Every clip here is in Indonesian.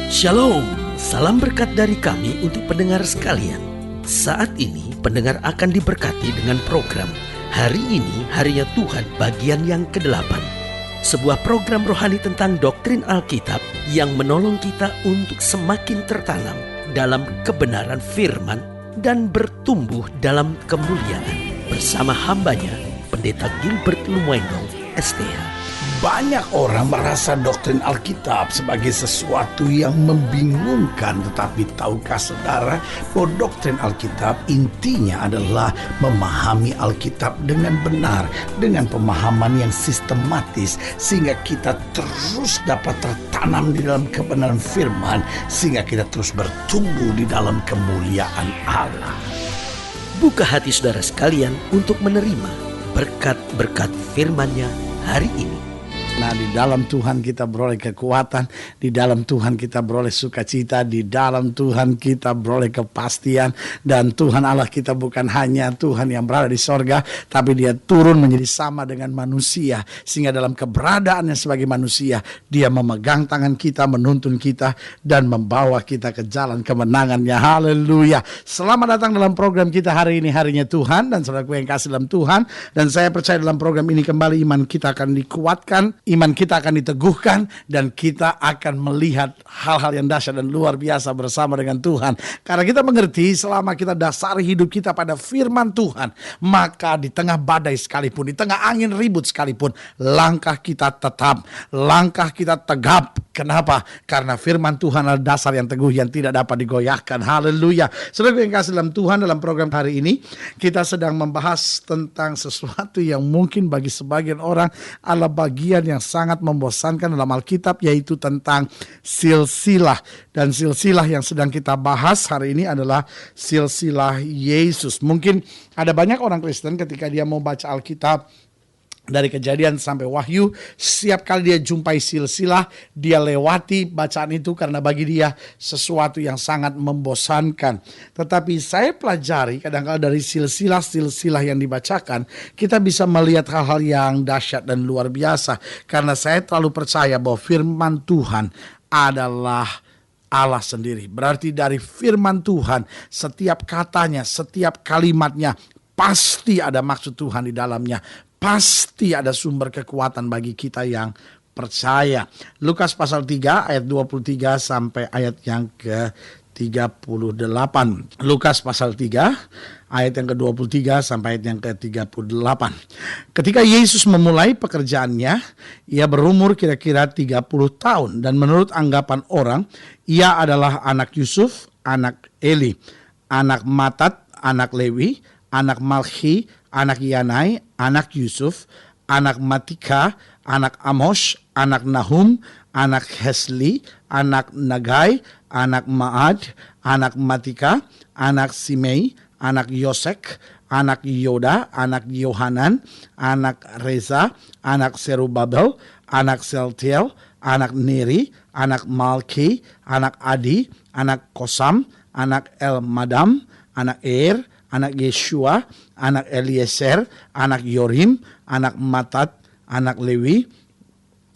Shalom, salam berkat dari kami untuk pendengar sekalian. Saat ini pendengar akan diberkati dengan program Hari Ini Harinya Tuhan bagian yang ke-8. Sebuah program rohani tentang doktrin Alkitab yang menolong kita untuk semakin tertanam dalam kebenaran firman dan bertumbuh dalam kemuliaan. Bersama hambanya, Pendeta Gilbert Lumwendong, STH. Banyak orang merasa doktrin Alkitab sebagai sesuatu yang membingungkan. Tetapi tahukah saudara bahwa doktrin Alkitab intinya adalah memahami Alkitab dengan benar, dengan pemahaman yang sistematis, sehingga kita terus dapat tertanam di dalam kebenaran firman, sehingga kita terus bertumbuh di dalam kemuliaan Allah. Buka hati saudara sekalian untuk menerima berkat-berkat firman-Nya hari ini. Nah, di dalam Tuhan kita beroleh kekuatan, di dalam Tuhan kita beroleh sukacita, di dalam Tuhan kita beroleh kepastian. Dan Tuhan Allah kita bukan hanya Tuhan yang berada di sorga, tapi Dia turun menjadi sama dengan manusia. Sehingga dalam keberadaannya sebagai manusia, Dia memegang tangan kita, menuntun kita, dan membawa kita ke jalan kemenangannya. Haleluya. Selamat datang dalam program kita hari ini, Harinya Tuhan. Dan saudaraku yang kasih dalam Tuhan, dan saya percaya dalam program ini kembali iman kita akan dikuatkan, iman kita akan diteguhkan, dan kita akan melihat hal-hal yang dahsyat dan luar biasa bersama dengan Tuhan. Karena kita mengerti selama kita dasari hidup kita pada firman Tuhan, maka di tengah badai sekalipun, di tengah angin ribut sekalipun, langkah kita tetap, langkah kita tegap. Kenapa? Karena firman Tuhan adalah dasar yang teguh yang tidak dapat digoyahkan. Haleluya. Saudara yang kasih dalam Tuhan, dalam program hari ini kita sedang membahas tentang sesuatu yang mungkin bagi sebagian orang adalah bagian yang sangat membosankan dalam Alkitab, yaitu tentang silsilah. Dan silsilah yang sedang kita bahas hari ini adalah silsilah Yesus. Mungkin ada banyak orang Kristen ketika dia mau baca Alkitab dari Kejadian sampai Wahyu, setiap kali dia jumpai silsilah, dia lewati bacaan itu karena bagi dia sesuatu yang sangat membosankan. Tetapi saya pelajari kadang-kadang dari silsilah-silsilah yang dibacakan, kita bisa melihat hal-hal yang dahsyat dan luar biasa. Karena saya terlalu percaya bahwa firman Tuhan adalah Allah sendiri. Berarti dari firman Tuhan, setiap katanya, setiap kalimatnya, pasti ada maksud Tuhan di dalamnya. Pasti ada sumber kekuatan bagi kita yang percaya. Lukas pasal 3 ayat 23 sampai ayat yang ke-38. Lukas pasal 3 ayat yang ke-23 sampai ayat yang ke-38. Ketika Yesus memulai pekerjaannya, ia berumur kira-kira 30 tahun. Dan menurut anggapan orang, ia adalah anak Yusuf, anak Eli, anak Matat, anak Lewi, anak Malki, anak Yanai, anak Yusuf, anak Matika, anak Amos, anak Nahum, anak Hesli, anak Nagai, anak Maad, anak Matika, anak Simei, anak Yosek, anak Yoda, anak Yohanan, anak Reza, anak Serubabel, anak Seltiel, anak Neri, anak Malki, anak Adi, anak Kosam, anak Elmadam, anak anak Yeshua, anak Eliezer, anak Yorim, anak Matat, anak Lewi,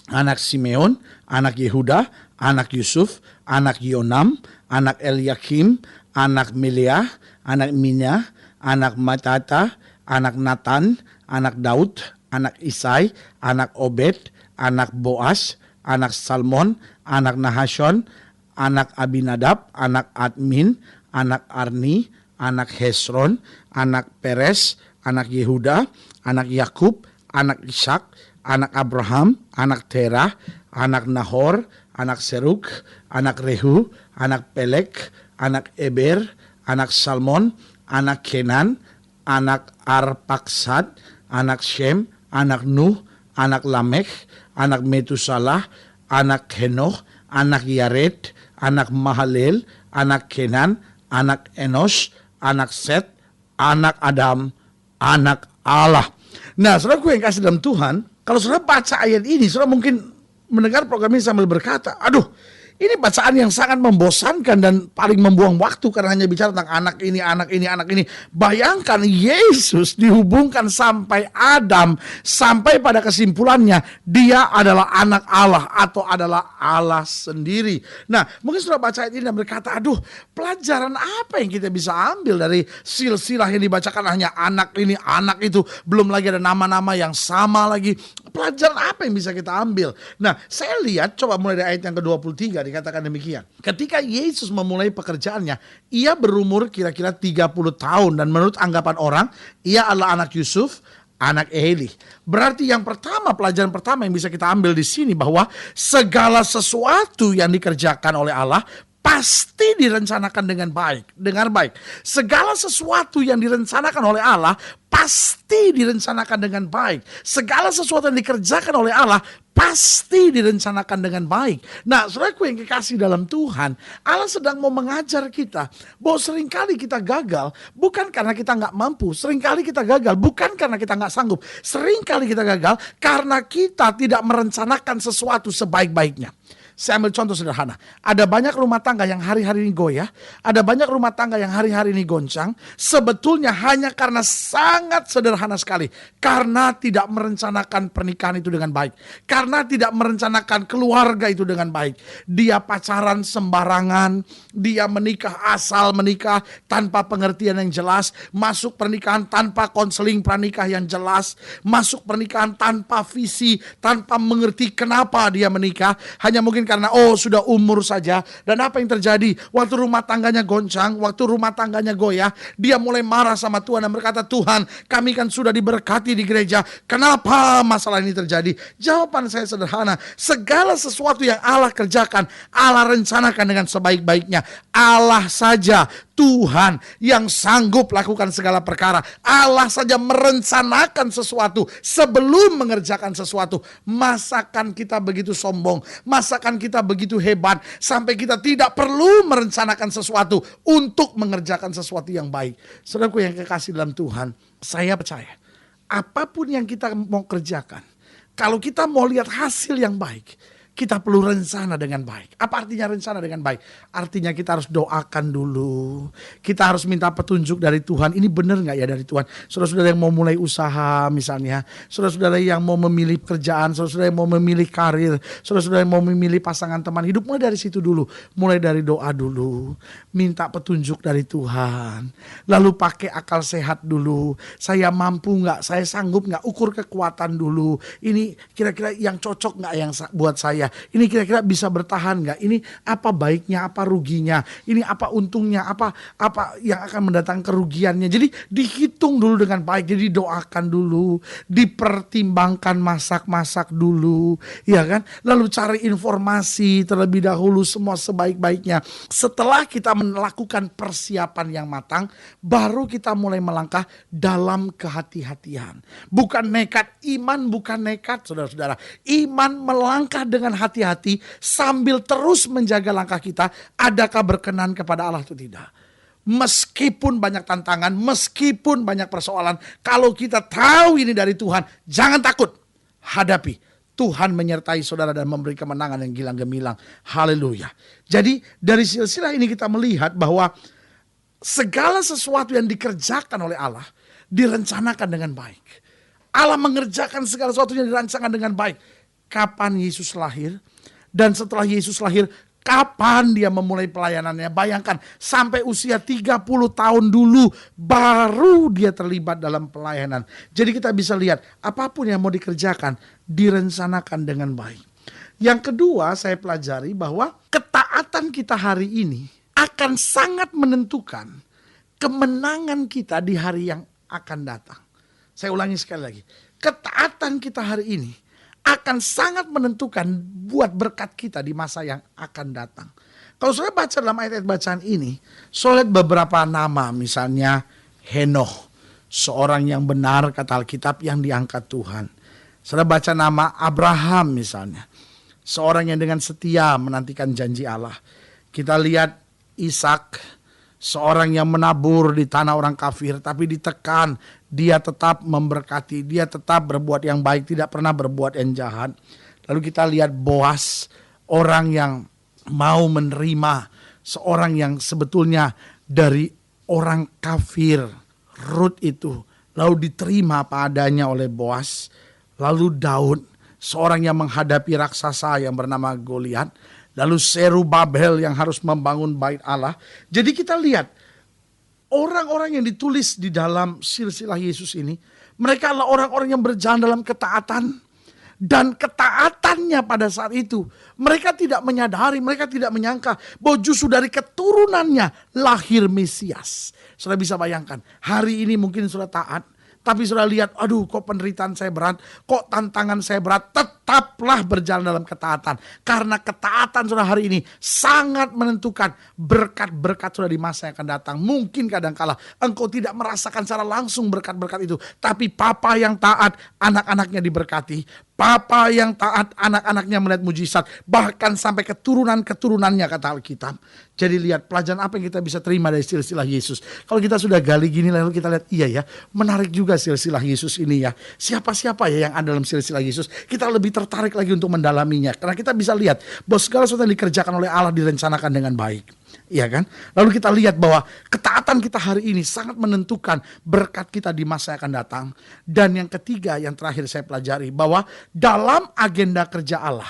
anak Simeon, anak Yehuda, anak Yusuf, anak Yonam, anak Eliakim, anak Meliah, anak Mina, anak Matata, anak Natan, anak Daud, anak Isai, anak Obed, anak Boas, anak Salmon, anak Nahashon, anak Abinadab, anak Admin, anak Arni, anak Hesron, anak Peres, anak Yehuda, anak Yakub, anak Ishak, anak Abraham, anak Terah, anak Nahor, anak Seruk, anak Rehu, anak Pelek, anak Eber, anak Salmon, anak Kenan, anak Arpaksad, anak Shem, anak Nuh, anak Lamekh, anak Metusalah, anak Henoch, anak Yared, anak Mahalel, anak Kenan, anak Enos, anak Set, anak Adam, anak Allah. Nah, saudaraku yang kasih dalam Tuhan, kalau saudara baca ayat ini, saudara mungkin mendengar program ini sambil berkata, aduh, Ini bacaan yang sangat membosankan dan paling membuang waktu karena hanya bicara tentang anak ini, anak ini, anak ini. Bayangkan Yesus dihubungkan sampai Adam, sampai pada kesimpulannya dia adalah anak Allah atau adalah Allah sendiri. Nah, mungkin sudah baca ayat ini dan berkata, aduh, pelajaran apa yang kita bisa ambil dari silsilah yang dibacakan hanya anak ini, anak itu, belum lagi ada nama-nama yang sama lagi. Pelajaran apa yang bisa kita ambil? Nah, saya lihat, coba mulai dari ayat yang ke-23 dikatakan demikian. Ketika Yesus memulai pekerjaannya, ia berumur kira-kira 30 tahun dan menurut anggapan orang, ia adalah anak Yusuf, anak Eli. Berarti yang pertama, pelajaran pertama yang bisa kita ambil di sini bahwa segala sesuatu yang dikerjakan oleh Allah pasti direncanakan dengan baik. Dengar baik. Segala sesuatu yang direncanakan oleh Allah pasti direncanakan dengan baik. Segala sesuatu yang dikerjakan oleh Allah pasti direncanakan dengan baik. Nah, saudaraku yang kekasih dalam Tuhan, Allah sedang mau mengajar kita bahwa seringkali kita gagal bukan karena kita nggak mampu. Seringkali kita gagal bukan karena kita nggak sanggup. Seringkali kita gagal karena kita tidak merencanakan sesuatu sebaik-baiknya. Saya ambil contoh sederhana. Ada banyak rumah tangga yang hari-hari ini goyah. Ada banyak rumah tangga yang hari-hari ini goncang. Sebetulnya hanya karena sangat sederhana sekali. Karena tidak merencanakan pernikahan itu dengan baik. Karena tidak merencanakan keluarga itu dengan baik. Dia pacaran sembarangan. Dia menikah asal menikah tanpa pengertian yang jelas. Masuk pernikahan tanpa konseling pranikah yang jelas. Masuk pernikahan tanpa visi. Tanpa mengerti kenapa dia menikah. Hanya mungkin karena sudah umur saja. Dan apa yang terjadi? Waktu rumah tangganya goncang, waktu rumah tangganya goyah, dia mulai marah sama Tuhan dan berkata, Tuhan, kami kan sudah diberkati di gereja, kenapa masalah ini terjadi? Jawaban saya sederhana, segala sesuatu yang Allah kerjakan, Allah rencanakan dengan sebaik-baiknya. Allah saja, Tuhan yang sanggup lakukan segala perkara. Allah saja merencanakan sesuatu sebelum mengerjakan sesuatu. Masakan kita begitu sombong? Masakan kita begitu hebat sampai kita tidak perlu merencanakan sesuatu untuk mengerjakan sesuatu yang baik? Saudaraku yang kekasih dalam Tuhan, saya percaya apapun yang kita mau kerjakan, kalau kita mau lihat hasil yang baik, kita perlu rencana dengan baik. Apa artinya rencana dengan baik? Artinya kita harus doakan dulu. Kita harus minta petunjuk dari Tuhan. Ini benar gak ya dari Tuhan? Saudara-saudara yang mau mulai usaha misalnya. Saudara-saudara yang mau memilih pekerjaan. Saudara-saudara yang mau memilih karir. Saudara-saudara yang mau memilih pasangan teman hidup. Mulai dari situ dulu. Mulai dari doa dulu. Minta petunjuk dari Tuhan. Lalu pakai akal sehat dulu. Saya mampu gak? Saya sanggup gak? Ukur kekuatan dulu. Ini kira-kira yang cocok gak yang buat saya? Ini kira-kira bisa bertahan nggak? Ini apa baiknya, apa ruginya? Ini apa untungnya, apa yang akan mendatangkan kerugiannya? Jadi dihitung dulu dengan baik, jadi doakan dulu, dipertimbangkan masak-masak dulu, ya kan? Lalu cari informasi terlebih dahulu semua sebaik-baiknya. Setelah kita melakukan persiapan yang matang, baru kita mulai melangkah dalam kehati-hatian. Bukan nekat, iman bukan nekat, saudara-saudara. Iman melangkah dengan hati-hati sambil terus menjaga langkah kita, adakah berkenan kepada Allah atau tidak. Meskipun banyak tantangan, meskipun banyak persoalan, kalau kita tahu ini dari Tuhan, jangan takut, hadapi. Tuhan menyertai saudara dan memberi kemenangan yang gilang gemilang. Haleluya. Jadi dari silsilah ini kita melihat bahwa segala sesuatu yang dikerjakan oleh Allah direncanakan dengan baik. Allah mengerjakan segala sesuatu yang dirancangkan dengan baik. Kapan Yesus lahir, dan setelah Yesus lahir, kapan dia memulai pelayanannya. Bayangkan, sampai usia 30 tahun dulu baru dia terlibat dalam pelayanan. Jadi kita bisa lihat, apapun yang mau dikerjakan, direncanakan dengan baik. Yang kedua, saya pelajari bahwa ketaatan kita hari ini akan sangat menentukan kemenangan kita di hari yang akan datang. Saya ulangi sekali lagi, ketaatan kita hari ini akan sangat menentukan buat berkat kita di masa yang akan datang. Kalau saya baca dalam ayat-ayat bacaan ini, saya lihat beberapa nama, misalnya Henoh, seorang yang benar kata Alkitab yang diangkat Tuhan. Saya baca nama Abraham misalnya, seorang yang dengan setia menantikan janji Allah. Kita lihat Ishak, seorang yang menabur di tanah orang kafir, tapi ditekan, dia tetap memberkati, dia tetap berbuat yang baik, tidak pernah berbuat yang jahat. Lalu kita lihat Boas, orang yang mau menerima seorang yang sebetulnya dari orang kafir, Rut itu, lalu diterima apa adanya oleh Boas. Lalu Daud, seorang yang menghadapi raksasa yang bernama Goliat. Lalu Zerubabel yang harus membangun bait Allah. Jadi kita lihat orang-orang yang ditulis di dalam silsilah Yesus ini, mereka adalah orang-orang yang berjalan dalam ketaatan. Dan ketaatannya pada saat itu, mereka tidak menyadari, mereka tidak menyangka bahwa justru dari keturunannya lahir Mesias. Sudah bisa bayangkan, hari ini mungkin sudah taat, tapi sudah lihat, aduh kok penderitaan saya berat, kok tantangan saya berat. Tetaplah berjalan dalam ketaatan. Karena ketaatan sudah hari ini sangat menentukan berkat-berkat sudah di masa yang akan datang. Mungkin kadangkala engkau tidak merasakan secara langsung berkat-berkat itu. Tapi Papa yang taat, anak-anaknya diberkati. Papa yang taat, anak-anaknya melihat mujizat. Bahkan sampai keturunan-keturunannya kata Alkitab. Jadi lihat pelajaran apa yang kita bisa terima dari silsilah Yesus. Kalau kita sudah gali gini lalu kita lihat, iya ya, menarik juga silsilah Yesus ini ya. Siapa-siapa ya yang ada dalam silsilah Yesus. Kita lebih tertarik lagi untuk mendalaminya. Karena kita bisa lihat bahwa segala sesuatu yang dikerjakan oleh Allah direncanakan dengan baik. Iya kan? Lalu kita lihat bahwa ketaatan kita hari ini sangat menentukan berkat kita di masa yang akan datang. Dan yang ketiga, yang terakhir saya pelajari, bahwa dalam agenda kerja Allah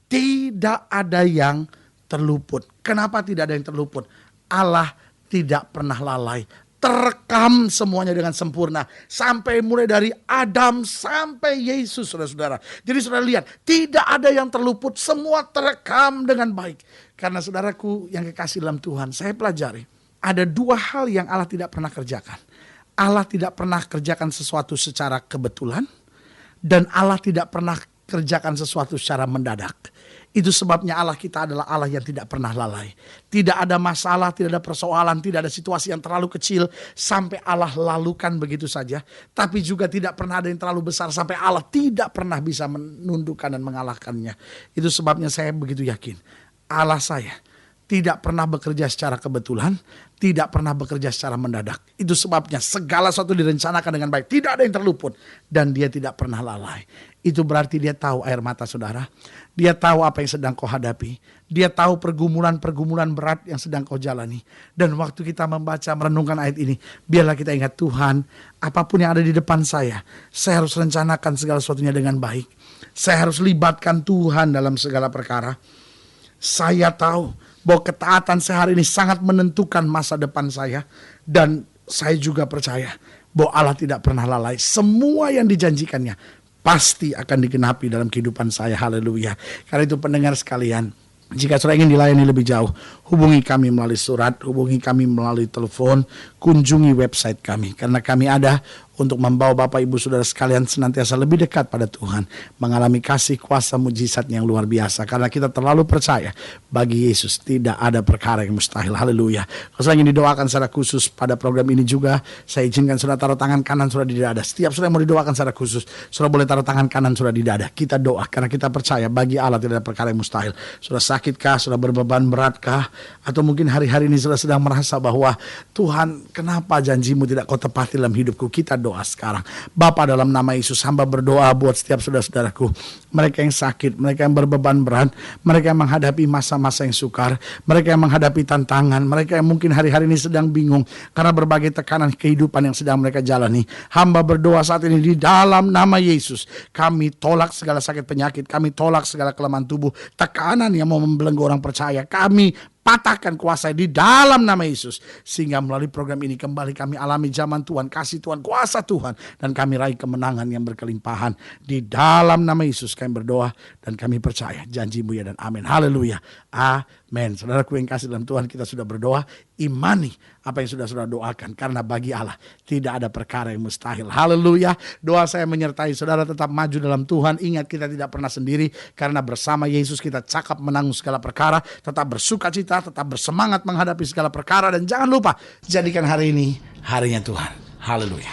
tidak ada yang terluput. Kenapa tidak ada yang terluput? Allah tidak pernah lalai. Terekam semuanya dengan sempurna. Sampai mulai dari Adam sampai Yesus, saudara-saudara. Jadi saudara lihat, tidak ada yang terluput. Semua terekam dengan baik. Karena saudaraku yang kekasih dalam Tuhan, saya pelajari. Ada dua hal yang Allah tidak pernah kerjakan. Allah tidak pernah kerjakan sesuatu secara kebetulan. Dan Allah tidak pernah kerjakan sesuatu secara mendadak. Itu sebabnya Allah kita adalah Allah yang tidak pernah lalai. Tidak ada masalah, tidak ada persoalan, tidak ada situasi yang terlalu kecil sampai Allah lalukan begitu saja. Tapi juga tidak pernah ada yang terlalu besar sampai Allah tidak pernah bisa menundukkan dan mengalahkannya. Itu sebabnya saya begitu yakin. Allah saya tidak pernah bekerja secara kebetulan, tidak pernah bekerja secara mendadak. Itu sebabnya segala sesuatu direncanakan dengan baik. Tidak ada yang terluput dan dia tidak pernah lalai. Itu berarti dia tahu air mata saudara. Dia tahu apa yang sedang kau hadapi. Dia tahu pergumulan-pergumulan berat yang sedang kau jalani. Dan waktu kita membaca, merenungkan ayat ini, biarlah kita ingat Tuhan, apapun yang ada di depan saya harus rencanakan segala sesuatunya dengan baik. Saya harus libatkan Tuhan dalam segala perkara. Saya tahu bahwa ketaatan saya hari ini sangat menentukan masa depan saya. Dan saya juga percaya bahwa Allah tidak pernah lalai. Semua yang dijanjikannya pasti akan digenapi dalam kehidupan saya. Haleluya. Karena itu pendengar sekalian, jika saudara ingin dilayani lebih jauh, hubungi kami melalui surat, hubungi kami melalui telepon, kunjungi website kami. Karena kami ada untuk membawa Bapak Ibu Saudara sekalian senantiasa lebih dekat pada Tuhan, mengalami kasih kuasa mujizat yang luar biasa. Karena kita terlalu percaya bagi Yesus tidak ada perkara yang mustahil. Haleluya. Kalau saya ingin didoakan secara khusus pada program ini juga, saya izinkan saudara taruh tangan kanan saudara di dada. Setiap saudara yang mau didoakan secara khusus, saudara boleh taruh tangan kanan saudara di dada. Kita doa karena kita percaya bagi Allah tidak ada perkara yang mustahil. Saudara sakitkah, saudara berbeban beratkah, atau mungkin hari-hari ini saudara sedang merasa bahwa Tuhan, kenapa janjimu tidak kau tepati dalam hidupku? Kita doa sekarang. Bapa, dalam nama Yesus, hamba berdoa buat setiap saudara-saudaraku, mereka yang sakit, mereka yang berbeban berat, mereka yang menghadapi masa-masa yang sukar, mereka yang menghadapi tantangan, mereka yang mungkin hari-hari ini sedang bingung karena berbagai tekanan kehidupan yang sedang mereka jalani. Hamba berdoa saat ini di dalam nama Yesus, kami tolak segala sakit penyakit, kami tolak segala kelemahan tubuh, tekanan yang mau membelenggu orang percaya. Kami patahkan kuasa di dalam nama Yesus, sehingga melalui program ini kembali kami alami zaman Tuhan, kasih Tuhan, kuasa Tuhan, dan kami raih kemenangan yang berkelimpahan. Di dalam nama Yesus kami berdoa dan kami percaya janji-Mu ya dan amin. Haleluya. Amin. Saudaraku yang kasih dalam Tuhan, kita sudah berdoa, imani apa yang sudah saudara doakan, karena bagi Allah tidak ada perkara yang mustahil. Haleluya. Doa saya menyertai saudara tetap maju dalam Tuhan. Ingat, kita tidak pernah sendiri, karena bersama Yesus kita cakap menanggung segala perkara. Tetap bersukacita, tetap bersemangat menghadapi segala perkara, dan jangan lupa jadikan hari ini harinya Tuhan. Haleluya.